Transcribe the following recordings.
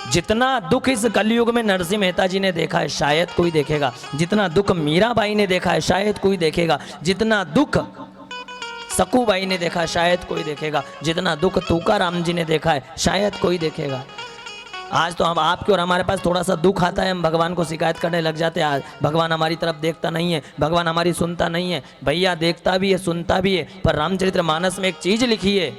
जितना दुख इस कलयुग में नरसिंह मेहता जी ने देखा है शायद कोई देखेगा, जितना दुख मीराबाई ने देखा है शायद कोई देखेगा, जितना दुख सकूबाई ने देखा है शायद कोई देखेगा, जितना दुख तुकाराम जी ने देखा है शायद कोई देखेगा। आज तो हम आपके और हमारे पास थोड़ा सा दुख आता है, हम भगवान को शिकायत करने लग जाते हैं, आज भगवान हमारी तरफ देखता नहीं है, भगवान हमारी सुनता नहीं है। भैया देखता भी है, सुनता भी है, पर रामचरितमानस में एक चीज लिखी है,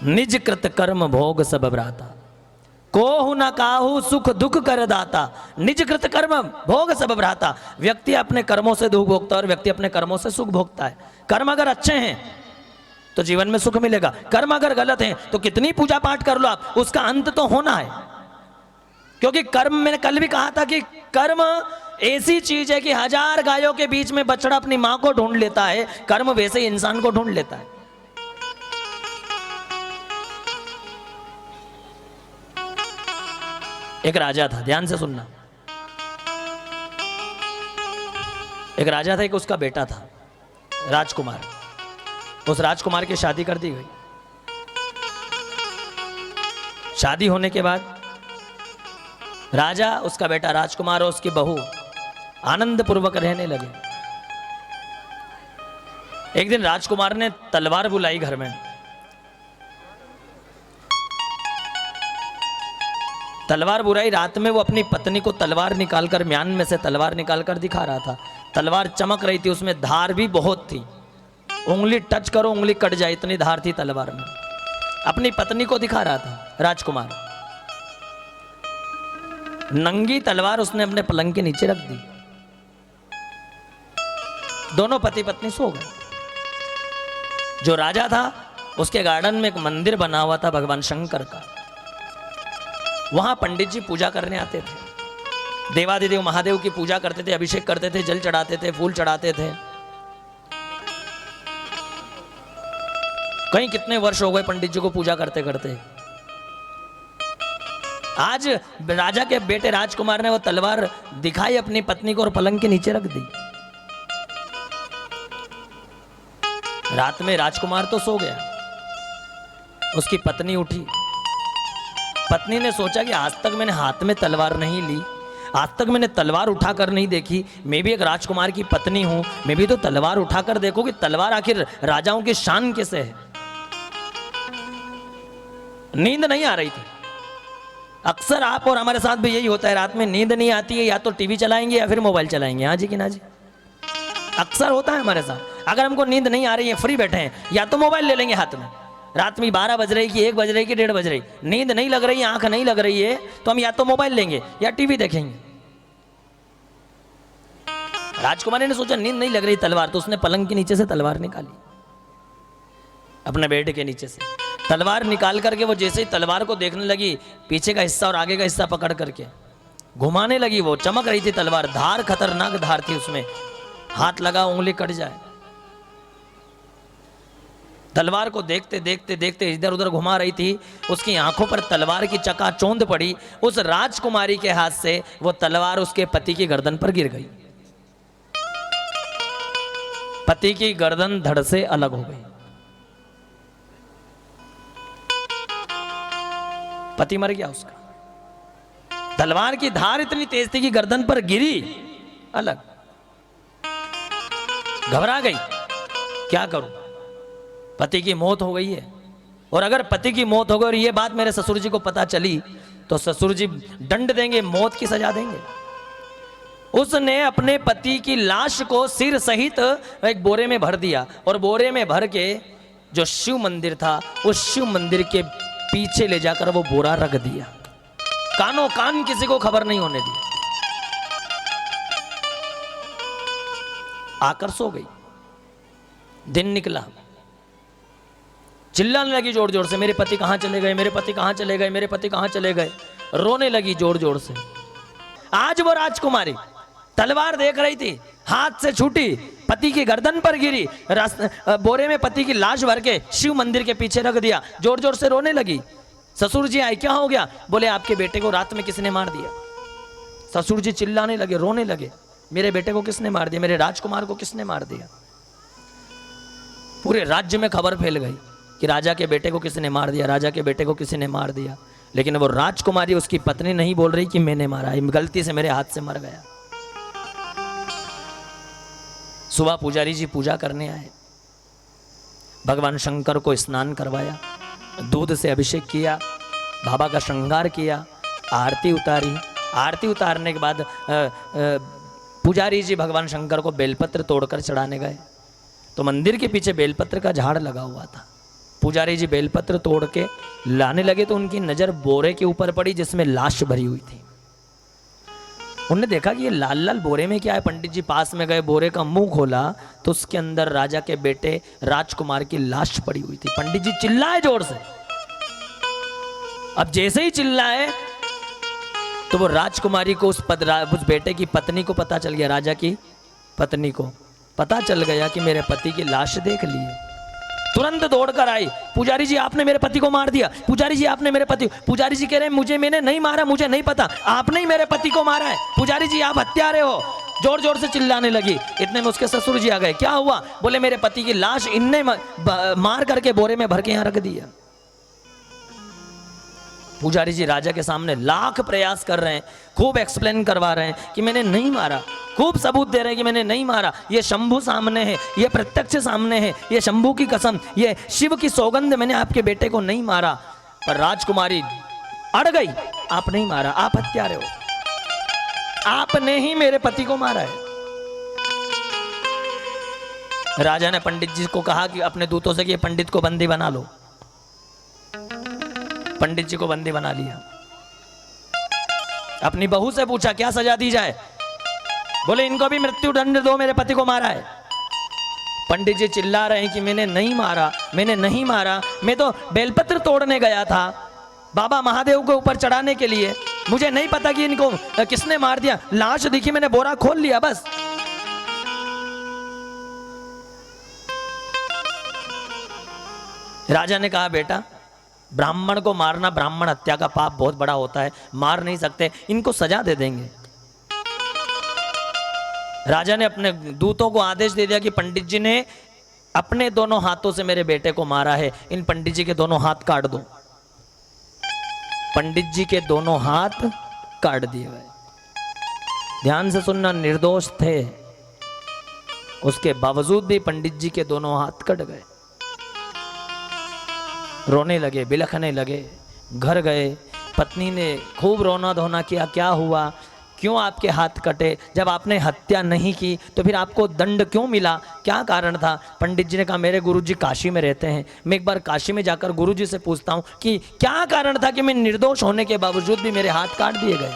निज कृत कर्म भोग सब भ्राता, कोहु न काहू सुख दुख कर दाता। निज कृत कर्म भोग सब भ्राता। व्यक्ति अपने कर्मों से दुख भोगता है और व्यक्ति अपने कर्मों से सुख भोगता है। कर्म अगर अच्छे हैं तो जीवन में सुख मिलेगा, कर्म अगर गलत हैं तो कितनी पूजा पाठ कर लो आप, उसका अंत तो होना है। क्योंकि कर्म, मैंने कल भी कहा था कि कर्म ऐसी चीज है कि 1000 गायों के बीच में बछड़ा अपनी मां को ढूंढ लेता है, कर्म वैसे ही इंसान को ढूंढ लेता है। एक राजा था, ध्यान से सुनना। एक राजा था, एक उसका बेटा था राजकुमार। उस राजकुमार की शादी कर दी गई। शादी होने के बाद राजा, उसका बेटा राजकुमार और उसकी बहू आनंद पूर्वक रहने लगे। एक दिन राजकुमार ने तलवार बुलाई घर में। तलवार बुलाई, रात में वो अपनी पत्नी को तलवार निकालकर, म्यान में से तलवार निकालकर दिखा रहा था। तलवार चमक रही थी, उसमें धार भी बहुत थी, उंगली टच करो उंगली कट जाए इतनी धार थी तलवार में। अपनी पत्नी को दिखा रहा था राजकुमार। नंगी तलवार उसने अपने पलंग के नीचे रख दी। दोनों पति पत्नी सो गए। जो राजा था उसके गार्डन में एक मंदिर बना हुआ था भगवान शंकर का। वहां पंडित जी पूजा करने आते थे, देवादिदेव महादेव की पूजा करते थे, अभिषेक करते थे, जल चढ़ाते थे, फूल चढ़ाते थे। कहीं कितने वर्ष हो गए पंडित जी को पूजा करते करते। आज राजा के बेटे राजकुमार ने वो तलवार दिखाई अपनी पत्नी को और पलंग के नीचे रख दी। रात में राजकुमार तो सो गया, उसकी पत्नी उठी। पत्नी ने सोचा कि आज तक मैंने हाथ में तलवार नहीं ली, आज तक मैंने तलवार उठाकर नहीं देखी, मैं भी एक राजकुमार की पत्नी हूं, मैं भी तो तलवार उठाकर देखूं कि तलवार आखिर राजाओं की शान कैसे है। नींद नहीं आ रही थी। अक्सर आप और हमारे साथ भी यही होता है, रात में नींद नहीं आती है, या तो टीवी चलाएंगे या फिर मोबाइल चलाएंगे। हाँ जी कि ना जी, अक्सर होता है हमारे साथ। अगर हमको नींद नहीं आ रही है, फ्री बैठे हैं, या तो मोबाइल ले लेंगे हाथ में। रात में 12 बज रही कि 1 बज रही कि 1:30 बज रही, नींद नहीं लग रही, आंख नहीं लग रही है, तो हम या तो मोबाइल लेंगे या टीवी देखेंगे। राजकुमारी ने सोचा नींद नहीं लग रही, तलवार, तो उसने पलंग के नीचे से तलवार निकाली, अपने बेटे के नीचे से तलवार निकाल करके वो जैसे ही तलवार को देखने लगी, पीछे का हिस्सा और आगे का हिस्सा पकड़ करके घुमाने लगी। वो चमक रही थी तलवार, धार खतरनाक धार थी उसमें, हाथ लगा उंगली कट जाए। तलवार को देखते देखते देखते इधर उधर घुमा रही थी, उसकी आंखों पर तलवार की चकाचौंध पड़ी। उस राजकुमारी के हाथ से वो तलवार उसके पति की गर्दन पर गिर गई। पति की गर्दन धड़ से अलग हो गई, पति मर गया उसका। तलवार की धार इतनी तेज थी कि गर्दन पर गिरी, अलग। घबरा गई, क्या करूं, पति की मौत हो गई है। और अगर पति की मौत हो गई और ये बात मेरे ससुर जी को पता चली तो ससुर जी दंड देंगे, मौत की सजा देंगे। उसने अपने पति की लाश को सिर सहित एक बोरे में भर दिया और बोरे में भर के जो शिव मंदिर था उस शिव मंदिर के पीछे ले जाकर वो बोरा रख दिया। कानों कान किसी को खबर नहीं होने दी। आकर सो गई। दिन निकला, चिल्लाने लगी जोर जोर से, मेरे पति कहां चले गए, मेरे पति कहां चले गए, मेरे पति कहां चले गए। रोने लगी जोर जोर से। आज वो राजकुमारी तलवार देख रही थी, हाथ से छूटी, पति की गर्दन पर गिरी, बोरे में पति की लाश भर के शिव मंदिर के पीछे रख दिया। जोर जोर से रोने लगी। ससुर जी आए, क्या हो गया? बोले आपके बेटे को रात में किसने मार दिया। ससुर जी चिल्लाने लगे, रोने लगे, मेरे बेटे को किसने मार दिया, मेरे राजकुमार को किसने मार दिया। पूरे राज्य में खबर फैल गई। कि राजा के बेटे को किसी ने मार दिया, राजा के बेटे को किसी ने मार दिया, लेकिन वो राजकुमारी उसकी पत्नी नहीं बोल रही कि मैंने मारा, गलती से मेरे हाथ से मर गया। सुबह पुजारी जी पूजा करने आए, भगवान शंकर को स्नान करवाया, दूध से अभिषेक किया, बाबा का श्रृंगार किया, आरती उतारी। आरती उतारने के बाद पुजारी जी भगवान शंकर को बेलपत्र तोड़कर चढ़ाने गए, तो मंदिर के पीछे बेलपत्र का झाड़ लगा हुआ था। पुजारी जी बेलपत्र तोड़ के लाने लगे तो उनकी नज़र बोरे के ऊपर पड़ी जिसमें लाश भरी हुई थी। उन्होंने देखा कि ये लाल लाल बोरे में क्या है। पंडित जी पास में गए, बोरे का मुंह खोला तो उसके अंदर राजा के बेटे राजकुमार की लाश पड़ी हुई थी। पंडित जी चिल्लाए जोर से। अब जैसे ही चिल्लाए तो वो राजकुमारी को उस बेटे की पत्नी को पता चल गया, राजा की पत्नी को पता चल गया कि मेरे पति की लाश देख ली है। तुरंत दौड़कर आई, पुजारी जी आपने मेरे पति को मार दिया, पुजारी जी आपने मेरे पति। पुजारी जी कह रहे हैं मैंने नहीं मारा, मुझे नहीं पता, आपने ही मेरे पति को मारा है, पुजारी जी आप हत्यारे हो। जोर जोर से चिल्लाने लगी। इतने में उसके ससुर जी आ गए। क्या हुआ? बोले मेरे पति की लाश इनने मार करके बोरे में भर के यहां रख दिया। पुजारी जी राजा के सामने लाख प्रयास कर रहे हैं, खूब एक्सप्लेन करवा रहे हैं कि मैंने नहीं मारा, खूब सबूत दे रहे हैं कि मैंने नहीं मारा, ये शंभू सामने है, ये प्रत्यक्ष सामने है, ये शंभू की कसम, ये शिव की सौगंध, मैंने आपके बेटे को नहीं मारा। पर राजकुमारी अड़ गई, आप नहीं मारा, आप हत्यारे हो, आपने ही मेरे पति को मारा है। राजा ने पंडित जी को कहा कि अपने दूतों से कि पंडित को बंदी बना लो। पंडित जी को बंदी बना लिया। अपनी बहू से पूछा क्या सजा दी जाए? बोले इनको भी मृत्यु दंड दो, मेरे पति को मारा है। पंडित जी चिल्ला रहे हैं कि मैंने नहीं मारा, मैंने नहीं मारा, मैं तो बेलपत्र तोड़ने गया था बाबा महादेव को ऊपर चढ़ाने के लिए, मुझे नहीं पता कि इनको किसने मार दिया, लाश दिखी मैंने बोरा खोल लिया बस। राजा ने कहा बेटा ब्राह्मण को मारना, ब्राह्मण हत्या का पाप बहुत बड़ा होता है, मार नहीं सकते, इनको सजा दे देंगे। राजा ने अपने दूतों को आदेश दे दिया कि पंडित जी ने अपने दोनों हाथों से मेरे बेटे को मारा है, इन पंडित जी के दोनों हाथ काट दो। पंडित जी के दोनों हाथ काट दिए गए। ध्यान से सुनना, निर्दोष थे, उसके बावजूद भी पंडित जी के दोनों हाथ कट गए। रोने लगे, बिलखने लगे, घर गए, पत्नी ने खूब रोना धोना किया, क्या हुआ, क्यों आपके हाथ कटे, जब आपने हत्या नहीं की तो फिर आपको दंड क्यों मिला, क्या कारण था? पंडित जी ने कहा मेरे गुरुजी काशी में रहते हैं, मैं एक बार काशी में जाकर गुरुजी से पूछता हूं कि क्या कारण था कि मैं निर्दोष होने के बावजूद भी मेरे हाथ काट दिए गए।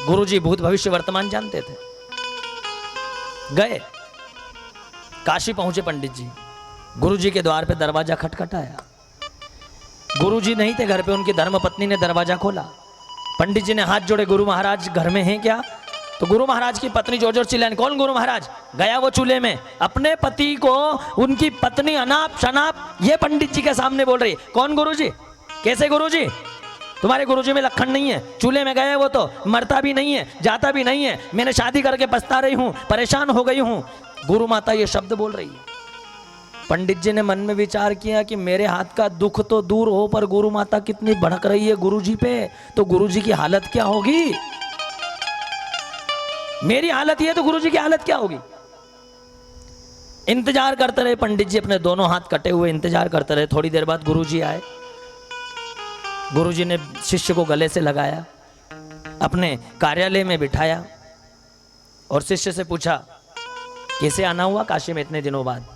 गुरुजी भूत भविष्य वर्तमान जानते थे। गए, काशी पहुंचे पंडित जी, गुरुजी के द्वार पे दरवाजा खटखटाया। गुरुजी नहीं थे घर पे, उनकी धर्मपत्नी ने दरवाजा खोला। पंडित जी ने हाथ जोड़े, गुरु महाराज घर में हैं क्या? तो गुरु महाराज की पत्नी जोर जोर चिल्लाने, कौन गुरु महाराज? गया वो चूल्हे में, अपने पति को उनकी पत्नी अनाप शनाप ये पंडित जी के सामने बोल रही, कौन गुरुजी? कैसे गुरुजी? तुम्हारे गुरुजी में लखन नहीं है, चूल्हे में गए वो तो मरता भी नहीं है, जाता भी नहीं है, मैंने शादी करके पछता रही हूं, परेशान हो गई हूं। गुरु माता ये शब्द बोल रही है। पंडित जी ने मन में विचार किया कि मेरे हाथ का दुख तो दूर हो, पर गुरु माता कितनी भड़क रही है गुरुजी पे, तो गुरुजी की हालत क्या होगी? मेरी हालत ये तो गुरुजी की हालत क्या होगी? इंतजार करते रहे पंडित जी, अपने दोनों हाथ कटे हुए इंतजार करते रहे। थोड़ी देर बाद गुरुजी आए। गुरुजी ने शिष्य को गले से लगाया, अपने कार्यालय में बिठाया और शिष्य से पूछा कैसे आना हुआ काशी में इतने दिनों बाद?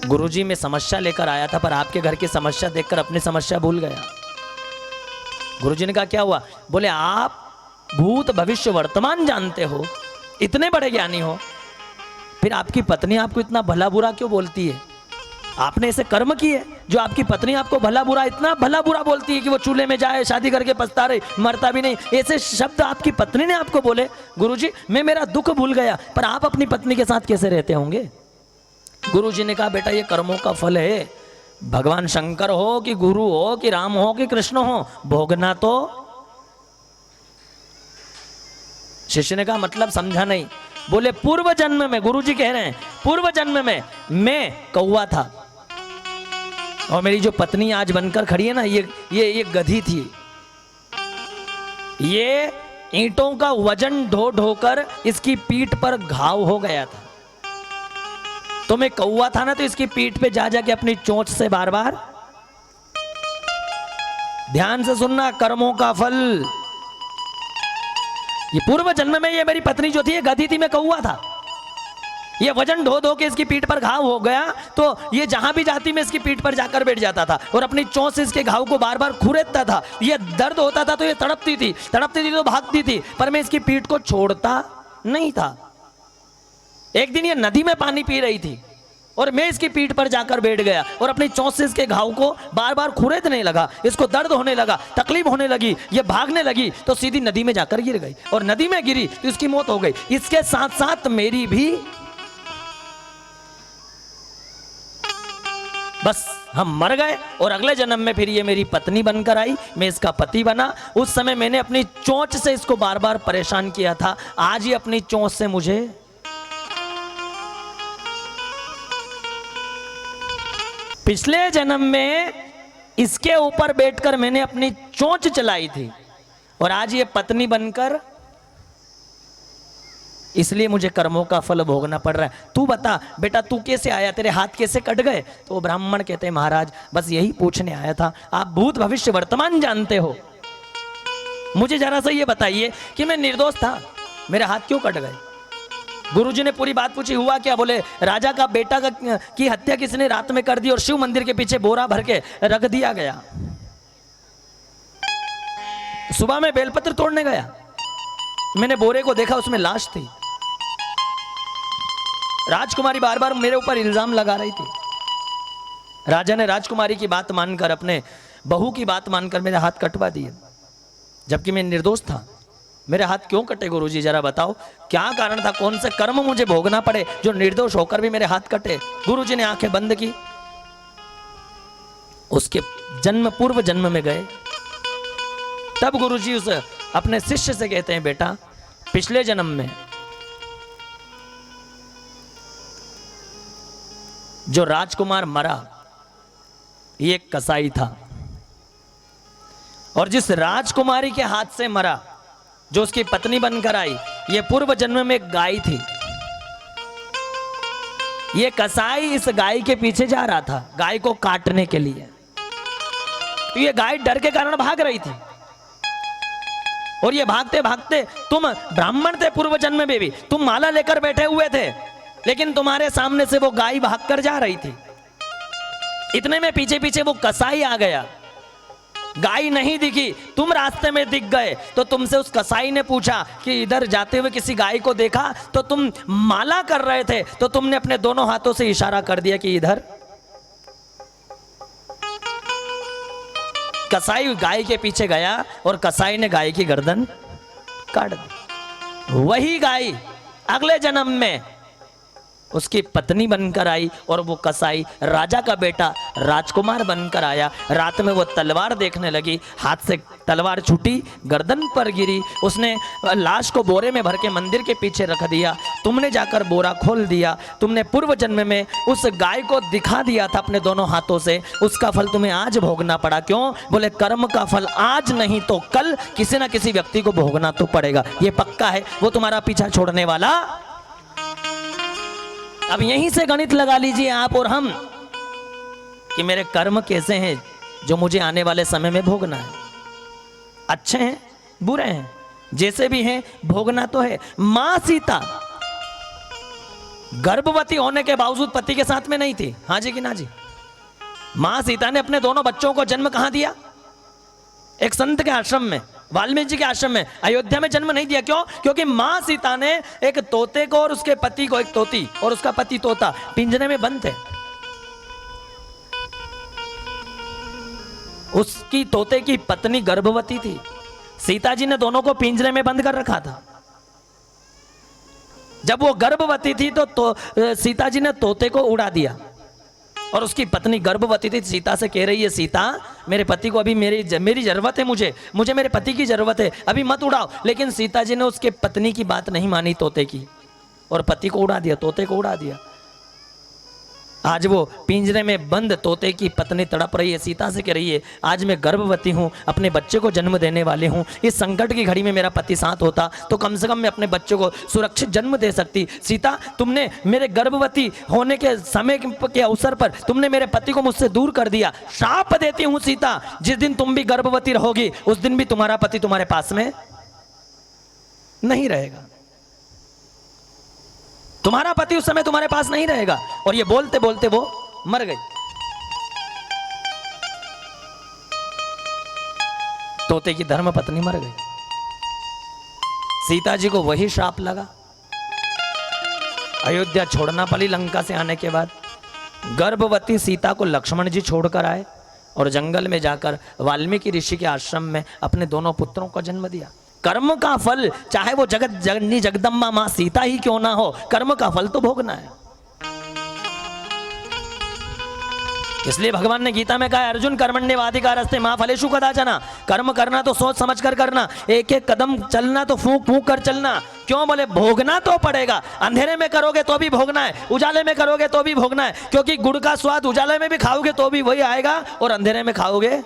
गुरुजी मैं समस्या लेकर आया था, पर आपके घर की समस्या देखकर अपनी समस्या भूल गया। गुरुजी ने कहा क्या हुआ? बोले आप भूत भविष्य वर्तमान जानते हो, इतने बड़े ज्ञानी हो, फिर आपकी पत्नी आपको इतना भला बुरा क्यों बोलती है? आपने ऐसे कर्म किए जो आपकी पत्नी आपको भला बुरा, इतना भला बुरा बोलती है कि वो चूल्हे में जाए, शादी करके पछता रहे, मरता भी नहीं, ऐसे शब्द आपकी पत्नी ने आपको बोले? गुरुजी मैं मेरा दुख भूल गया, पर आप अपनी पत्नी के साथ कैसे रहते होंगे? गुरुजी ने कहा बेटा ये कर्मों का फल है, भगवान शंकर हो कि गुरु हो कि राम हो कि कृष्ण हो, भोगना तो। शिष्य ने कहा मतलब समझा नहीं। बोले पूर्व जन्म में, गुरुजी कह रहे हैं पूर्व जन्म में मैं कौवा था और मेरी जो पत्नी आज बनकर खड़ी है ना, ये गधी थी। ये ईंटों का वजन ढो ढोकर इसकी पीठ पर घाव हो गया था। तो मैं कौवा था ना, तो इसकी पीठ पे जा जाके अपनी चोंच से बार बार, ध्यान से सुनना, कर्मों का फल। ये पूर्व जन्म में ये मेरी पत्नी जो थी ये गधी थी, मैं कौवा था। ये वजन ढो ढो के इसकी पीठ पर घाव हो गया, तो ये जहां भी जाती मैं इसकी पीठ पर जाकर बैठ जाता था और अपनी चोंच से इसके घाव को बार बार खुरेदता था। ये दर्द होता था तो ये तड़पती थी तो भागती थी, पर मैं इसकी पीठ को छोड़ता नहीं था। एक दिन ये नदी में पानी पी रही थी और मैं इसकी पीठ पर जाकर बैठ गया और अपनी चोंच से इसके घाव को बार बार खुरेदने लगा। इसको दर्द होने लगा, तकलीफ होने लगी, ये भागने लगी तो सीधी नदी में जाकर गिर गई और नदी में गिरी तो इसकी मौत हो गई। इसके साथ साथ मेरी भी, बस हम मर गए। और अगले जन्म में फिर ये मेरी पत्नी बनकर आई, मैं इसका पति बना। उस समय मैंने अपनी चोंच से इसको बार बार परेशान किया था, आज ये अपनी चोंच से मुझे, पिछले जन्म में इसके ऊपर बैठकर मैंने अपनी चोंच चलाई थी और आज ये पत्नी बनकर, इसलिए मुझे कर्मों का फल भोगना पड़ रहा है। तू बता बेटा, तू कैसे आया, तेरे हाथ कैसे कट गए? तो वो ब्राह्मण कहते हैं महाराज बस यही पूछने आया था, आप भूत भविष्य वर्तमान जानते हो, मुझे जरा सा ये बताइए कि मैं निर्दोष था, मेरे हाथ क्यों कट गए? गुरुजी ने पूरी बात पूछी, हुआ क्या? बोले राजा का बेटा की हत्या किसने रात में कर दी और शिव मंदिर के पीछे बोरा भर के रख दिया गया। सुबह में बेलपत्र तोड़ने गया, मैंने बोरे को देखा, उसमें लाश थी। राजकुमारी बार बार मेरे ऊपर इल्जाम लगा रही थी। राजा ने राजकुमारी की बात मानकर, अपने बहू की बात मानकर मेरे हाथ कटवा दिए, जबकि मैं निर्दोष था। मेरे हाथ क्यों कटे गुरुजी, जरा बताओ क्या कारण था? कौन से कर्म मुझे भोगना पड़े जो निर्दोष होकर भी मेरे हाथ कटे? गुरुजी ने आंखें बंद की, उसके जन्म, पूर्व जन्म में गए। तब गुरुजी उस अपने शिष्य से कहते हैं, बेटा पिछले जन्म में जो राजकुमार मरा ये एक कसाई था, और जिस राजकुमारी के हाथ से मरा, जो उसकी पत्नी बनकर आई, ये पूर्व जन्म में एक गाय थी। ये कसाई इस गाय के पीछे जा रहा था गाय को काटने के लिए, तो ये गाय डर के कारण भाग रही थी। और ये भागते भागते, तुम ब्राह्मण थे पूर्व जन्म में भी, तुम माला लेकर बैठे हुए थे, लेकिन तुम्हारे सामने से वो गाय भागकर जा रही थी। इतने में पीछे पीछे वो कसाई आ गया, गाय नहीं दिखी, तुम रास्ते में दिख गए, तो तुमसे उस कसाई ने पूछा कि इधर जाते हुए किसी गाय को देखा? तो तुम माला कर रहे थे, तो तुमने अपने दोनों हाथों से इशारा कर दिया कि इधर। कसाई गाय के पीछे गया और कसाई ने गाय की गर्दन काट दी। वही गाय अगले जन्म में उसकी पत्नी बनकर आई और वो कसाई राजा का बेटा राजकुमार बनकर आया। रात में वो तलवार देखने लगी, हाथ से तलवार छूटी, गर्दन पर गिरी, उसने लाश को बोरे में भर के मंदिर के पीछे रख दिया। तुमने जाकर बोरा खोल दिया, तुमने पूर्व जन्म में उस गाय को दिखा दिया था अपने दोनों हाथों से, उसका फल तुम्हें आज भोगना पड़ा। क्यों? बोले कर्म का फल आज नहीं तो कल किसी ना किसी व्यक्ति को भोगना तो पड़ेगा, ये पक्का है, वो तुम्हारा पीछा छोड़ने वाला। अब यहीं से गणित लगा लीजिए आप और हम कि मेरे कर्म कैसे हैं जो मुझे आने वाले समय में भोगना है। अच्छे हैं, बुरे हैं, जैसे भी हैं भोगना तो है। मां सीता गर्भवती होने के बावजूद पति के साथ में नहीं थी, हाँ जी कि ना जी? मां सीता ने अपने दोनों बच्चों को जन्म कहां दिया? एक संत के आश्रम में, वाल्मीकि जी के आश्रम में, अयोध्या में जन्म नहीं दिया। क्यों? क्योंकि मां सीता ने एक तोते को और उसके पति को, एक तोती और उसका पति तोता, पिंजरे में बंद थे। उसकी तोते की पत्नी गर्भवती थी, सीता जी ने दोनों को पिंजरे में बंद कर रखा था। जब वो गर्भवती थी तो सीता जी ने तोते को उड़ा दिया और उसकी पत्नी गर्भवती थी, सीता से कह रही है, सीता मेरे पति को अभी मेरी जरूरत है, मुझे मेरे पति की जरूरत है, अभी मत उड़ाओ। लेकिन सीता जी ने उसके पत्नी की बात नहीं मानी, तोते की। और पति को उड़ा दिया, तोते को उड़ा दिया। आज वो पिंजरे में बंद तोते की पत्नी तड़प रही है, सीता से कह रही है आज मैं गर्भवती हूँ, अपने बच्चे को जन्म देने वाली हूँ, इस संकट की घड़ी में मेरा पति साथ होता तो कम से कम मैं अपने बच्चे को सुरक्षित जन्म दे सकती। सीता, तुमने मेरे गर्भवती होने के समय के अवसर पर तुमने मेरे पति को मुझसे दूर कर दिया। श्राप देती हूँ सीता, जिस दिन तुम भी गर्भवती रहोगी उस दिन भी तुम्हारा पति तुम्हारे पास में नहीं रहेगा, तुम्हारा पति उस समय तुम्हारे पास नहीं रहेगा। और ये बोलते बोलते वो मर गई। तोते की धर्म पत्नी मर गई। सीता जी को वही श्राप लगा। अयोध्या छोड़ना पड़ी लंका से आने के बाद। गर्भवती सीता को लक्ष्मण जी छोड़कर आए और जंगल में जाकर वाल्मीकि ऋषि के आश्रम में अपने दोनों पुत्रों को जन्म दिया। कर्म का फल, चाहे वो जगत जननी जगदम्बा मां सीता ही क्यों ना हो, कर्म का फल तो भोगना है। इसलिए भगवान ने गीता में कहा अर्जुन कर्मण्येवाधिकारस्ते मा फलेषु कदाचन। कर्म करना तो सोच समझ कर करना, एक एक कदम चलना तो फूंक फूंक कर चलना। क्यों बोले? भोगना तो पड़ेगा। अंधेरे में करोगे तो भी भोगना है, उजाले में करोगे तो भी भोगना है, क्योंकि गुड़ का स्वाद उजाले में भी खाओगे तो भी वही आएगा और अंधेरे में खाओगे